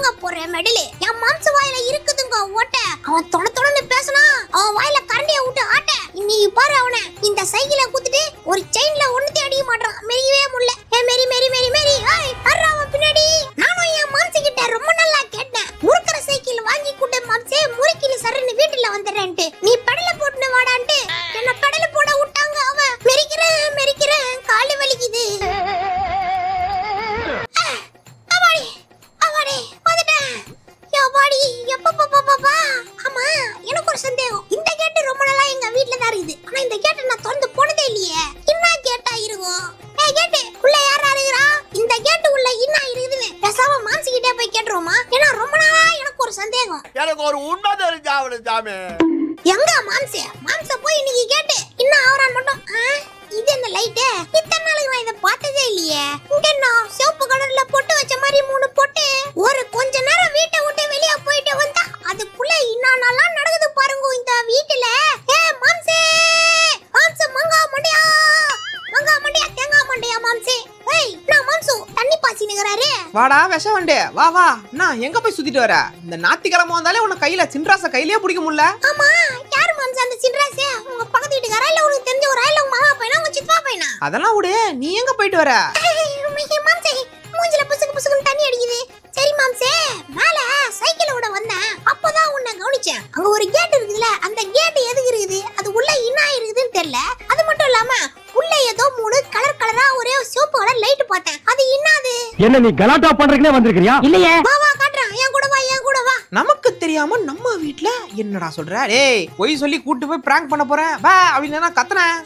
தாங்க போறேன் மெடலு. என் மாம்ச வாயில இருக்குதுங்க ஓட்ட. அவன் தொண பேசினா அவன் வாயில கரண்டிய விட்டு ஆட்ட. இன்னைக்கு பாரு அவனை இந்த சைக்கிளை குத்துட்டு ஒரு செயின்ல ஒண்ணுத்தையும் அடிக்க மாட்டான். மெரியவே முடியல. மேரி மேரி மேரி மேரி அர்ரா அவன் பின்னாடி. நானும் என் மாம்ச கிட்ட ரொம்ப நல்லா கேட்டேன். முறுக்கிற சைக்கிள் வாங்கி கூட்ட மாம்சே, முறுக்கில சரன்னு வீட்டுல வந்துடுறேன்ட்டு நீ பெடல போட்டுன்னு வாடான்ட்டு என்ன பெடல போட விட்டாங்க. அவன் மெரிக்கிறேன் காலு வலிக்குது. ஆமா எனக்கு ஒரு சந்தேகம். இந்த கேட்டு ரொம்ப நாளா எங்க வீட்ல தான் இருக்குது. ஆனா இந்த கேட்டு நான் திறந்து போனதே இல்லையே. என்ன கேட்டா இருக்கும்? ஏய் கேட்டு உள்ள யாரா இருக்கறா? இந்த கேட்டு உள்ள என்ன இருக்குதுன்னு பேசாம மாம்சி கிட்ட போய் கேட்றோமா? ஏன்னா ரொம்ப நாளா எனக்கு ஒரு சந்தேகம். எனக்கு ஒரு உண்மை தெரிஞ்சாவல சாமி. எங்க மாம்ச போய் இன்னைக்கு கேட்டு என்ன ஆவறான் மட்டும். இது என்ன லைட்? இத்தனை நாளுக்கு நான் இத பார்த்ததே இல்லையே. இங்க என்ன சிவப்பு கலர்ல பொட்டு வச்ச மாதிரி 3 பொட்டு. ஒரு கொஞ்ச நேரம் வீட்டை விட்டு வெளிய போயிட்டு வந்தா அதுக்குள்ள என்னென்னலாம் நடக்குது பாருங்க இந்த வீட்டுல. மாம்சே மங்கா மண்டியா தேங்காய் மண்டியா மாம்சே. நான் மாம்சு தண்ணி பாசி நிகறாரு. வாடா விஷவண்டே வா வா. நான் எங்க போய் சுத்திட்டு வர? இந்த ஞாயிற்றுக்கிழமை வந்தாலே உன கையில சின்ராச கையிலேயே பிடிக்க முடியல. ஆமா யார் மாம்ச அந்த சின்ராசே? உங்க பக்கத்து வீட்டுக்காரா இல்ல உனக்கு தெரிஞ்ச ஒரு ஆளு உங்க மாமா பையனா உங்க சித்தப்பா பையனா? அதெல்லாம் விடு, நீ எங்க போயிட்டு வர? மாம்சே மூஞ்சில புசுக்கு தண்ணி அடிக்குது. சரி மாம்சே மேல சைக்கிள் ஓட வந்தேன். அப்பதான் உன்னை கவனிச்சேன். அங்க ஒரு கேட் இருக்குதுல, அந்த கேட் எதுக்கு இருக்குது? அது உள்ள என்ன இருக்குதுன்னு தெரியல. அது மட்டும் இல்லாம உள்ள ஏதோ 3 கலரா ஒரே சிவப்பு கலர் லைட் பார்த்தேன். அது என்னது? என்ன நீ கலாட்டா பண்றதுக்கே வந்திருக்கியா? இல்லையே. வா காட்றேன். என் கூட வா. நமக்கு தெரியாம நம்ம வீட்ல என்னடா சொல்ற? டேய் போய் சொல்லி கூட்டி போய் பிராங்க் பண்ண போறேன் வா அப்படினா கத்துனேன்.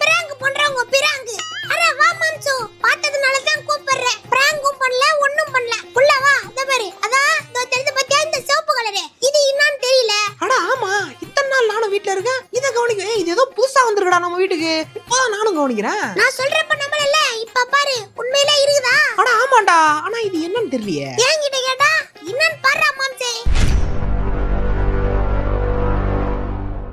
பிராங்க் பண்றவங்க பிராங்க். அரே வா மாம்சு, பார்த்ததுனால தான் கூப்பிடுறேன். பிராங்கும் பண்ணல ஒண்ணும் பண்ணல. உள்ள வா. அத பாரு. அதான் இதோ தெரிஞ்சு பத்தியா இந்த சிவப்பு கலர். இது என்னன்னு தெரியல. அட ஆமா, இத்தனை நாள் நானும் வீட்ல இருக்கேன். இத கவனிக்க. இது ஏதோ புதுசா வந்திருக்கடா நம்ம வீட்டுக்கு. இப்போதான் நானும் கவனிக்கிறேன். நான் சொல்றப்ப நம்மளல இப்ப பாரு உண்மையிலே இருக்குதா? அட ஆமாடா. ஆனா இது என்னன்னு தெரியலையே. என்கிட்ட கேட்டா என்னன்னு பாரு மாம்சே.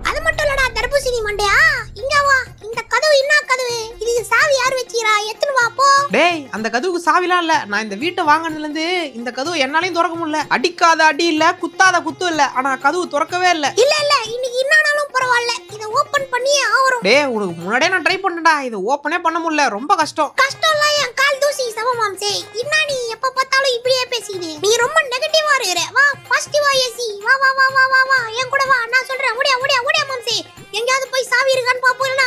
அது மட்டும் இல்லடா தர்பூசணி மண்டையா. இங்க வா. இந்த கதவு என்ன கதவு? இதுக்கு சாவி யார் வச்சிரா? எத்துன வா போ. டேய் அந்த கதவுக்கு சாவிலாம் இல்ல. நான் இந்த வீட்டை வாங்குனதுல இருந்து இந்த கதவு என்னாலயும் திறக்க முடியல. அடிக்காத அடி இல்ல, குத்தாத குத்து இல்ல. ஆனா கதவு திறக்கவே இல்ல. இல்ல இன்னைக்கு என்னனாலும் பரவாயில்ல. இத ஓபன் பண்ணியே ஆவரும். டேய் உனக்கு முன்னாடியே நான் ட்ரை பண்ணடா. இது ஓபனே பண்ண முடியல. ரொம்ப கஷ்டம். கஷ்டம்லாம் என் கால் தூசி சம மாம்சே. என்ன நீ எப்ப பார்த்தாலும் இப்படியே பேசிடு. நீ ரொம்ப நெகட்டிவா இருக்கற. வா பாசிட்டிவா ஏசி. வா வா வா வா வா வா. என் கூட வா. நான் சொல்றேன். ஓடியா மாம்சே. எங்கயாவது போய் சாவி இருக்கான்னு பாப்போம்னா.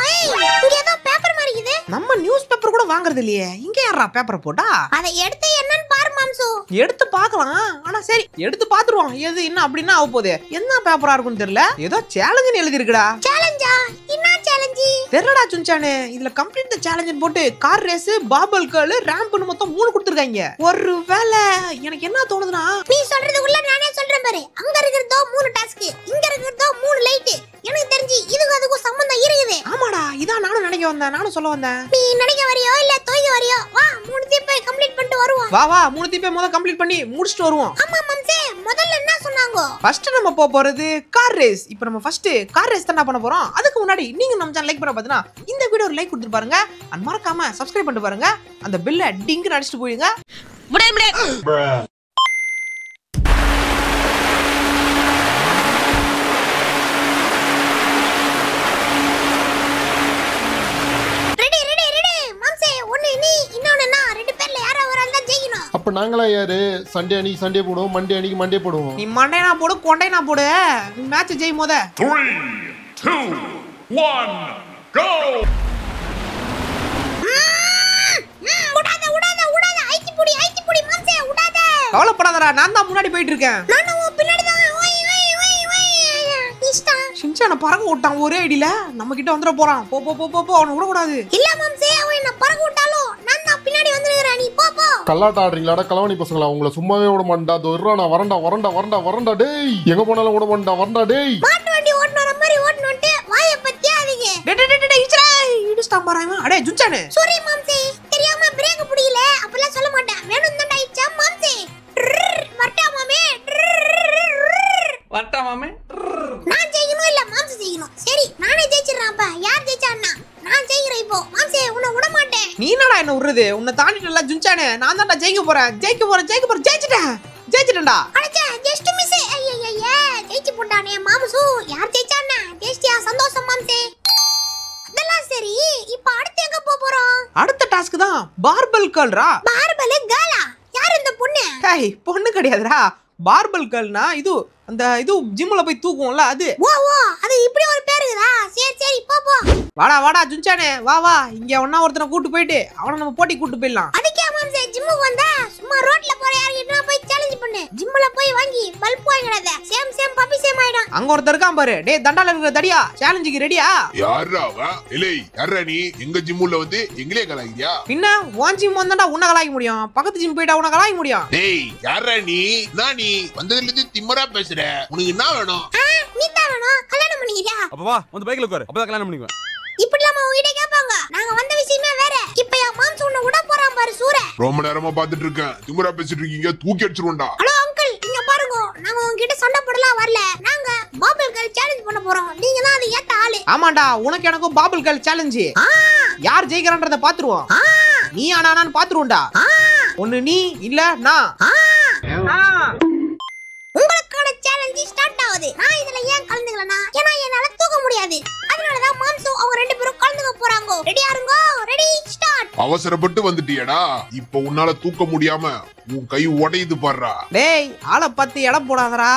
இங்க ஏதோ பேப்பர் மாதிரி இருக்குது. நம்ம நியூஸ் பேப்பர் கூட வாங்குறது இல்லையே. இங்க யாரா பேப்பர் போட்டா? அதை எடுத்து என்னன்னு பாரு மாம்சு. எடுத்து பார்க்கலாம். ஆனா சரி எடுத்து பாத்துருவோம். எது என்ன அப்படின்னா ஆக போகுது. என்ன பேப்பரா இருக்குன்னு தெரியல. ஏதோ சேலஞ்சுன்னு எழுதி இருக்குடா. சேலஞ்சா? என்ன சேலஞ்சு? தெரியலடா சுஞ்சானே. இதுல கம்ப்ளீட் தி சேலஞ்ச் போட்டு கார் ரேஸ், பாபல் கேர்ள், ராம்ப்னு மொத்தம் 3 கொடுத்திருக்காங்க. ஒருவேளை எனக்கு என்ன தோணுதுன்னா, நீ சொல்றதுக்குள்ள நானே சொல்றேன் பாரு. அங்க இருக்குறதோ 3 டாஸ்க், இங்க இருக்குறதோ 3 லைட். எனக்கு தெரிஞ்சு இதுக்கு அதுக்கும் சம்பந்தம் இருக்குது. ஆமாடா இதான் நானும் நினைக்க வந்தேன். நானும் சொல்ல வந்தேன். நீ நினைக்க வரியோ இல்ல தோய்க்க வரியோ? வா 3 தீப்பை கம்ப்ளீட் பண்ணிட்டு வருவோம். வா 3 தீப்பை முதல்ல கம்ப்ளீட் பண்ணி முடிச்சிட்டு வருவோம். ஆமா மாம்சே, முதல்ல என்ன சொன்னாங்க? ஃபர்ஸ்ட் நம்ம போறது கார் ரேஸ். இப்போ நம்ம ஃபர்ஸ்ட் கார் ரேஸ் தான் பண்ண போறோம். அதுக்கு முன்னாடி நீங்க நம்ம சேனல் லைக் பண்ண பாத்தீனா இந்த வீடியோ ஒரு லைக் கொடுத்து பாருங்க. அண்ட் மறக்காம சப்ஸ்கிரைப் பண்ணிட்டு பாருங்க. அந்த பெல்ல டிங்னு அடிச்சிட்டு போயிடுங்க. அப்ப நாங்களா யாரு? சண்டே அன்னைக்கு சண்டே போடுவோம், மண்டே அன்னைக்கு மண்டே போடுவோம். நீ மண்டே நான் போடு, கொண்டே நான் போடு. மேட்ச் ஜெய் மோத. 3 2 1 கோ. உடாத ஐச்சி புடி மாம்சே உடாத. கவலைப்படாதடா, நான் தான் முன்னாடி போயிட்டு இருக்கேன். நானும் பின்னாடி தான். ஓய் இஷ்டா. சின்சான பறக்க விட்டான் ஒரே அடியில. நம்ம கிட்ட வந்துற போறான். போ அவன விட கூடாது. இல்ல மாம்சே, அவன் என்ன பறக்க விட்டாலும் நான் தான் பின்னாடி வந்துறேன். நீ போ. கல்லாட்ட ஆடுறீங்களாடா கலவணி பசங்களா? உங்களை சும்மாவே விட மாட்டா. தொர்றா நான் வரண்டா டேய். எங்க போனாலும் விட மாட்டா. வரண்டா டேய். மாட்டு வண்டி ஓட்டுற மாதிரி ஓட்டுனோட்டு வாயை பத்தியா அதுக்கு. டேய் இடிஸ்டா பாறாங்க. அடே ஜுச்சானே. சாரி மாம்சே, தெரியாம பிரேக் புடியல. அப்பலாம் சொல்ல மாட்டேன். வேணும் தான் டைச்சா மாம்சே. வரட்டா மாமே. நான் ஜெயிக்கணும் இல்ல மாம்சே ஜெயிக்கணும்? சரி நானே ஜெயிச்சிரறேன். அப்ப யார் ஜெயிச்சான்னா நான் ஜெயிக்கிறேன். இப்போ மாம்சே உன்னை விட மாட்டேன். நீ என்னடா என்ன விடுறது? உன்னை தாண்டிட்டல ஜுச்சானே. நான் தான்டா ஜெயிக்க போறேன். ஜெயிச்சிட்டேன். ஜெயிச்சிட்டேன்டா. அடச்சே ஜஸ்ட் மிஸ். ஐயய்ய ஜெயிச்சு போட்டானே மாம்சு. யார் ஜெயிச்சானே? ஜெயிச்சியா? சந்தோஷம் மாம்சே. அதெல்லாம் சரி, இப்போ அடுத்து எங்க போறோம்? அடுத்த டாஸ்க் தான் பார்பல் கேர்ள்ரா. பார்பல் கேர்ளா? யார் இந்த பொண்ணு? டேய் பொண்ணு கிடையாதுடா. பார்பல் கேர்ள்னா இது அந்த இது ஜிம்ல போய் தூக்குவோம்ல அது. ஓ அது இப்படி ஒரு பேர் இருக்குதா? சரி சரி போ. வாடா வாடா ஜுன்சானே வா வா. இங்க ஒண்ணா ஒருத்தனை கூட்டு போயிட்டு அவனை நம்ம போட்டி கூட்டு போயிடலாம். அதுக்கே மாம்சே ஜிம்முக்கு வந்தா சும்மா ரோட்ல போற யார்கிட்ட போய் சேலஞ்ச் பண்ணு. ஜிம்ல போய் வாங்கி பல்ப் வாங்கிடாத. சேம் பப்பி சேம் ஆயிடும். அங்க ஒருத்தர் இருக்கான் பாரு. டேய் தண்டால இருக்கிற தடியா சேலஞ்சுக்கு ரெடியா? யாரா அவ? இல்லை யாரா நீ? எங்க ஜிம்முல வந்து எங்களே கலாய்க்கிறியா? பின்ன உன் ஜிம் வந்தாடா உன்னை கலாய்க்க முடியும். பக்கத்து ஜிம் போயிட்டா உன்னை கலாய்க்க முடியும். டேய் யாரா நீ? நான் நீ வந்ததுல இருந்து திம்மரா பேசுற. உனக்கு என்ன வேணும்? நீ தான் வேணும். கல்யாணம் பண்ணிக்கிறியா? அப்ப வா வந்து பைக்ல உட்காரு. அப்பதான் கல்யாணம் பண்ணிக்குவேன். இப்படிலாமா உயிரை கேட்பாங்க? நாங்க வந்த விஷயமே வேற. இப்ப என் மாம்சு உன்னை விட போறான் பாரு சூர. ரொம்ப நேரமா பாத்துட்டு இருக்கேன். திம்மரா பேசிட்டு இருக்கீங்க. தூக்கி அடிச்சிருவேன்டா. ஹலோ அங்கிள், இங்க பாருங்க. நாங்க உங்ககிட்ட சண்டை போடலாம் வரல. நாங்க பாபிள் கேர்ள் சேலஞ்ச் பண்ண போறோம். நீங்க தான் அது ஏத்த ஆளு. ஆமாண்டா உனக்கு எனக்கும் பாபிள் கேர்ள் சேலஞ்சு. யார் ஜெயிக்கிறான்றத பாத்துருவோம். நீ ஆனானான்னு பாத்துருவோம்டா. ஒண்ணு நீ இல்ல நான். உங்களுக்கான சேலஞ்ச் ஸ்டார்ட் ஆகுது. நான் இதுல ஏன் கலந்துக்கலனா, ஏன்னா என்னால தூக்க முடியாது. அதனாலதான் மாம்சு அவங்க ரெண்டு பேரும் கலந்துக்க போறாங்க. ரெடியா இருங்க? Ready start. அவசரப்பட்டு வந்துட்டியடா. இப்ப உன்னால தூக்க முடியாம உன் கை உடையுது பாருடா. டேய் ஆளை பார்த்து இடம் போடாதடா.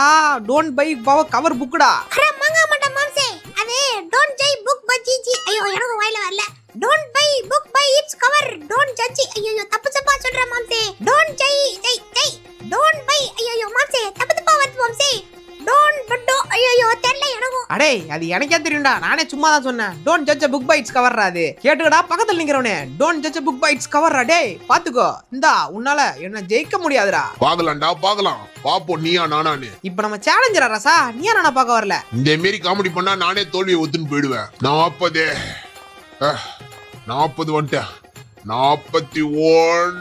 டோன்ட் பை கவர் புக்குடா. அட மங்கா மட்ட மாம்சே, அது டோன்ட் ஜை புக் பை ஜிஜி. ஐயோ எனக்கு வாயில வரல. Don't by book by it's cover. Don't judge. ஐயோ தப்பு தப்பா சொல்ற மாம்சே. டோன்ட் ஜை டோன்ட் பை. ஐயோ மாம்சே தப்பு தப்பா வருது மாம்சே. டோன்ட் பட்டோ. ஐயோ தெரியல எனக்கு. அடே அது எனக்கே தெரியும்டா. நானே சும்மா தான் சொன்னேன். Don't judge book by it's கவர்ரா. அது கேட்டுக்கடா பக்கத்துல நிக்கிறவனே. Don't judge book by it's கவர்ரா. டேய் பாத்துக்கோ. இந்தா உன்னால என்ன ஜெயிக்க முடியாதுடா. பாக்கலாம்டா பாக்கலாம். பாப்போம் நீயா நானானு. இப்போ நம்ம சேலஞ்சரா ரசா. நீ நானா பார்க்க வரல. இந்த மாரி காமெடி பண்ணா நானே தோல்வியை ஒத்துன்னு போயிடுவேன். 40 வந்துட்டேன். 41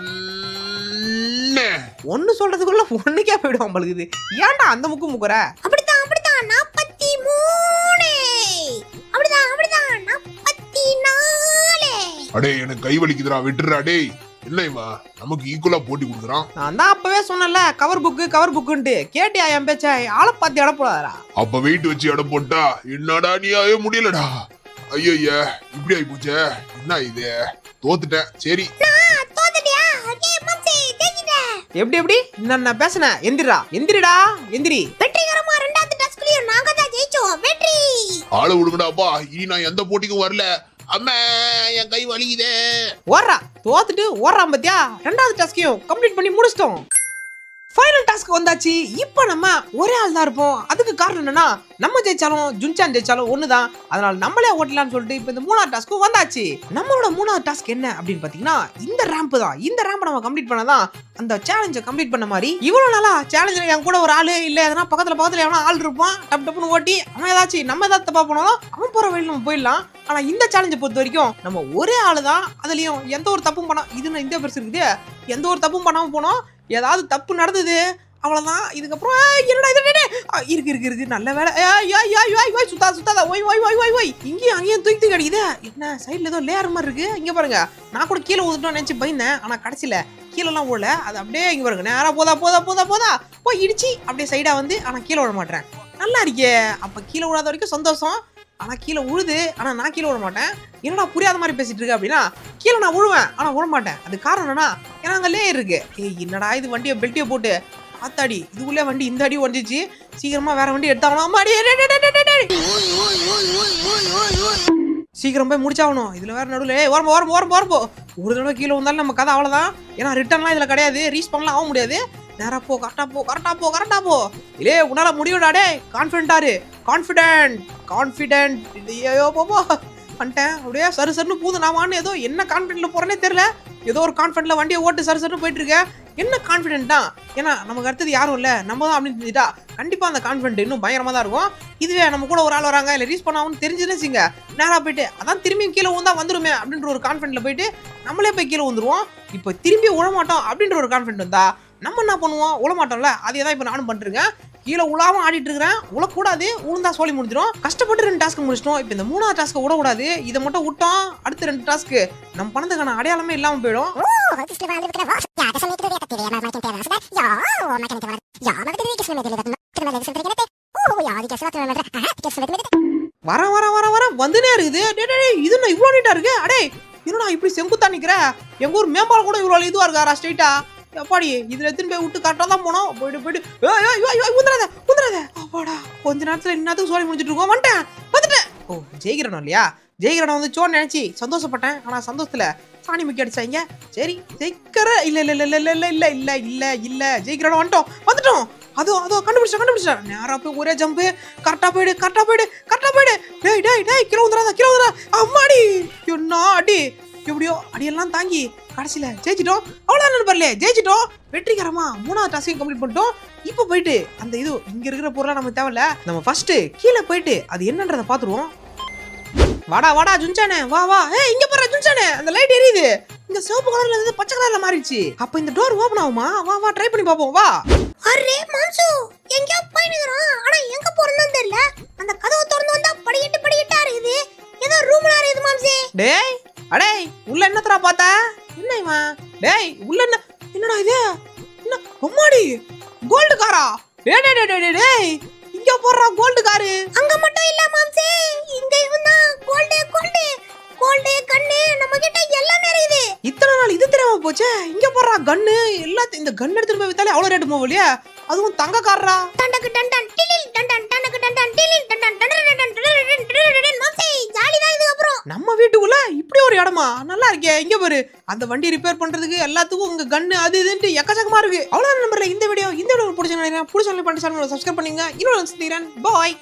ஒன்னு சொல்றதுக்குள்ள ஒண்ணுக்கே போயிடுவான் பழுகுது. ஏன்டா அந்த முக்கு முக்குற? அப்படிதான் 43. அப்படிதான் 44. அடே எனக்கு கை வலிக்குதுடா. விட்டுறா டேய். என்ன இவா நமக்கு ஈக்குவலா போட்டி கொடுக்குறான். நான் தான் அப்பவே சொன்னல கவர் புக்குன்ட்டு. கேட்டியா என் பேச்ச? ஆளை பார்த்து இடம் போடாதடா. அப்ப வெயிட் வச்சு இடம் போட்டா என்னடா நீயாவே முடியலடா. ஐயய்ய இப்படி ஆயி போச்சே. என்ன இது? தோத்துட்டேன். சரி தோத்துட்டியா? ஓகே மாம்சே ஜெயிச்சிட்டேன். எப்படி நான் பேசுனேன். எந்திரிடா. வெற்றிகரமா இரண்டாவது டாஸ்க்லயும் நாங்க தான் ஜெயிச்சோம். வெற்றி. ஆள விடுங்கடாப்பா. இனி நான் எந்த போட்டிக்கும் வரல. அம்மா என் கை வலிக்குதே. ஓடுறா. தோத்துட்டு ஓடுறான் பாத்தியா? ரெண்டாவது டாஸ்கையும் கம்ப்ளீட் பண்ணி முடிச்சிட்டோம். ஃபைனல் டாஸ்க் வந்தாச்சு. இப்போ நம்ம ஒரே ஆள் தான் இருப்போம். அதுக்கு காரணம் என்னன்னா நம்ம ஜெயிச்சாலும் ஜுன்சான் ஜெயிச்சாலும் ஒண்ணுதான். அதனால நம்மளே ஓட்டலாம்னு சொல்லிட்டு இப்போ இந்த மூணாவது டாஸ்க்கும் வந்தாச்சு. நம்மளோட மூணாவது டாஸ்க் என்ன அப்படின்னு பாத்தீங்கன்னா இந்த ரேம்ப் தான். இந்த ரேம்ப் நம்ம கம்ப்ளீட் பண்ணாதான் அந்த சேலஞ்சை கம்ப்ளீட் பண்ண மாதிரி. இவ்வளவு நாளா சேலஞ்சில் என் கூட ஒரு ஆளு இல்ல எதனா பக்கத்துல எவனா ஆள் இருப்பான். டப்புன்னு ஓட்டி அவன் ஏதாச்சும் நம்ம ஏதாவது தப்பா போனாலும் அவன் போற வழியில் நம்ம போயிடலாம். ஆனா இந்த சேலஞ்சை பொறுத்த வரைக்கும் நம்ம ஒரே ஆளு தான். அதுலயும் எந்த ஒரு தப்பும் பண்ணா இது இந்த பெருசு இருக்குது. எந்த ஒரு தப்பும் பண்ணாம போனோம். ஏதாவது தப்பு நடந்தது அவ்வளவுதான். இதுக்கப்புறம் என்னடா இது இருக்கு நல்ல வேலை. சுத்தாத ஓய் இங்கேயும் அங்கேயும் தூக்கி கிடைக்குது. என்ன சைட்ல ஏதோ லேயர் மாதிரி இருக்கு. இங்க பாருங்க. நான் கூட கீழே ஊதுட்டோம்னு நினைச்சு பயந்தேன். ஆனா கடைசியில கீழெல்லாம் ஓடல. அது அப்படியே இங்க பாருங்க. நேரா போதா போய் இடிச்சு அப்படியே சைடா வந்து ஆனா கீழே விட மாட்டேன். நல்லா இருக்கே. அப்ப கீழே விடாத வரைக்கும் சந்தோஷம். ஆனா கீழே உழுது. ஆனா நான் கீழே விட மாட்டேன். என்னடா புரியாத மாதிரி பேசிட்டு இருக்கு அப்படின்னா கீழே நான் விழுவேன். ஆனா விட மாட்டேன். அது காரணம் என்னன்னா ஏன்னா அங்க லேயர் இருக்கு. என்னடா இது வண்டியை பெல்ட்டியை போட்டு ஆத்தாடி இதுக்குள்ளே வண்டி இந்த அடி உடஞ்சிச்சு. சீக்கிரமா வேற வண்டி எடுத்தாகணும். சீக்கிரம் போய் முடிச்சாகணும். இதுல வேற நடுவில் ஓரம்போ ஒரு தடவை கீழே வந்தாலும் நம்ம கதை அவ்வளவுதான். ஏன்னா ரிட்டர்ன்லாம் இதுல கிடையாது. ரீச் பண்ணலாம் ஆக முடியாது. நேரா போ. கரெக்டா போ. இல்லே உன்னால முடியும்டாடே. கான்ஃபிடென்ட். ஐயோ போப்போ வந்துட்டேன். அப்படியே சருன்னு பூது. நான் வான்னு ஏதோ என்ன கான்ஃபிடென்ட்ல போறேனே தெரியல. ஏதோ ஒரு கான்ஃபிடென்ட்ல வண்டியை ஓட்டு சருன்னு போயிட்டு இருக்கேன். என்ன கான்ஃபிடென்ட் தான். ஏன்னா நமக்கு அடுத்தது யாரும் இல்லை நம்ம தான் அப்படின்னு தெரிஞ்சுட்டா கண்டிப்பா அந்த கான்ஃபிடென்ட் இன்னும் பயங்கரமா தான் இருக்கும். இதுவே நம்ம கூட ஒரு ஆள் வராங்க இல்லை ரீச் பண்ணாமனு தெரிஞ்சுன்னு வச்சுங்க. நேராக போயிட்டு அதான் திரும்பியும் கீழே ஊந்தா வந்துருமே அப்படின்ற ஒரு கான்ஃபிடென்ட்ல போயிட்டு நம்மளே போய் கீழே வந்துருவோம். இப்போ திரும்பி உழமாட்டோம் அப்படின்ற ஒரு கான்ஃபிடென்ட் வந்தா நம்ம என்ன பண்ணுவோம்? உழமாட்டோம்ல. அதே தான் இப்போ நானும் பண்ணிருக்கேன். கீழே உழாம ஆடிட்டு இருக்கிறேன். உழக்கூடாது. உளுந்தா சோழி முடிஞ்சிடும். கஷ்டப்பட்டு 2 டாஸ்க் முடிச்சிட்டோம். இப்போ இந்த 3ஆவது டாஸ்க் விடக்கூடாது. இதை மட்டும் விட்டோம் அடுத்த 2 டாஸ்க்கு நம்ம பணத்துக்கான அடையாளமே இல்லாம போயிடும். வர வந்துனே இருக்குது. இது என்ன இவ்வளவு நீட்டா இருக்கு? அடே என்னடா இப்படி செங்குத்தா நிக்கிற? எங்க ஊர் மேம்பாலம் கூட இவ்வளவு இதுவா இருக்காரா ஸ்ட்ரைட்டா? எப்பாடி இதுல எத்தனை போய் விட்டு கரெக்டா தான் போனோம். போயிட்டு உந்துறாத. அப்பாடா கொஞ்ச நேரத்துல என்னத்துக்கு சோழி முடிஞ்சிட்டு இருக்கோம். வந்துட்டேன். ஓ ஜெயிக்கிறோம் இல்லையா? ஜெயிக்கிறோம் வந்து சோன்னு நினைச்சு சந்தோஷப்பட்டேன். ஆனா சந்தோஷத்துல சாணி முக்கி அடிச்சாங்க. சரி ஜெயிக்கிற இல்ல ஜெயிக்கிறோம் வந்துட்டோம். அதோ கண்டுபிடிச்சா நேரா போய் ஒரே ஜம்பு. கரெக்டா போயிடு. டேய் கிலோ வந்துடாத. அம்மாடி என்ன அடி. எப்படியோ அடியெல்லாம் தாங்கி கடைசியில ஜெயிச்சிட்டோம். அவ்வளவுதான் நண்பர்களே, ஜெயிச்சிட்டோம். வெற்றிகரமா 3வது டாஸ்கையும் கம்ப்ளீட் பண்ணிட்டோம். இப்ப போயிட்டு அந்த இது இங்க இருக்கிற பொருளா நமக்கு தேவையில்ல. நம்ம ஃபர்ஸ்ட் கீழே போயிட்டு அது என்னன்றதை பாத்துருவோம். வாடா ஜுன்சானே வா. ஏய் இங்க பாரு ஜுன்சானே, அந்த லைட் எரியுது. இந்த சிவப்பு கலர்ல இருந்து பச்சை கலர்ல மாறிடுச்சு. அப்ப இந்த டோர் ஓபன் ஆகுமா? வா ட்ரை பண்ணி பாப்போம் வா. அரே மாம்சு எங்கயோ போய் நிக்கறான். ஆனா எங்க போறதுன்னு தெரியல. அந்த கதவு திறந்து வந்தா படிக்கட்டா இருக்குது. ஏதோ ரூம்ல இருக்குது மாம்சே. டேய் உள்ள என்னத்தடா பார்த்தா? என்ன இவன்? டேய் உள்ள என்னடா இது? என்ன அம்மாடி கோல்ட் காரா? டேய் இங்க போறா கோல்ட் காரு. அங்க மட்டும் இல்ல மாம்சே, இங்க இருந்தா கோல்ட் கண்ணு நம்ம கிட்ட எல்லாமே இருக்குது. இத்தனை நாள் இது தெரியாம போச்சே. இங்க போறா கன்னு எல்லாத்தையும். இந்த கன் எடுத்துட்டு போய் வித்தாலே அவ்வளவு ரேட் போகலையா? அதுவும் தங்க காரரா. டண்டக்கு டண்டன் டிலில் டண்டன் டண்டக்கு டண்டன் டிலில் டண்டன் டண்டன் மாம்சே ஜாலி தான் இதுக்கு அப்புறம். நம்ம வீட்டுக்குள்ள இப்படி ஒரு இடமா? நல்லா இருக்கே. இங்க பாரு அந்த வண்டி ரிப்பேர் பண்றதுக்கு எல்லாத்துக்கும் உங்க கன்னு அது இதுன்னு எக்கச்சக்கமா இருக்கு. அவ்வளவு நம்பர்ல இந்த வீடியோ பிடிச்ச நினைக்கிறேன். பிடிச்ச பண்ணி சப்ஸ்கிரைப் பண்ணுங்க. இன்னொரு சந்திக்கிறேன். பாய்.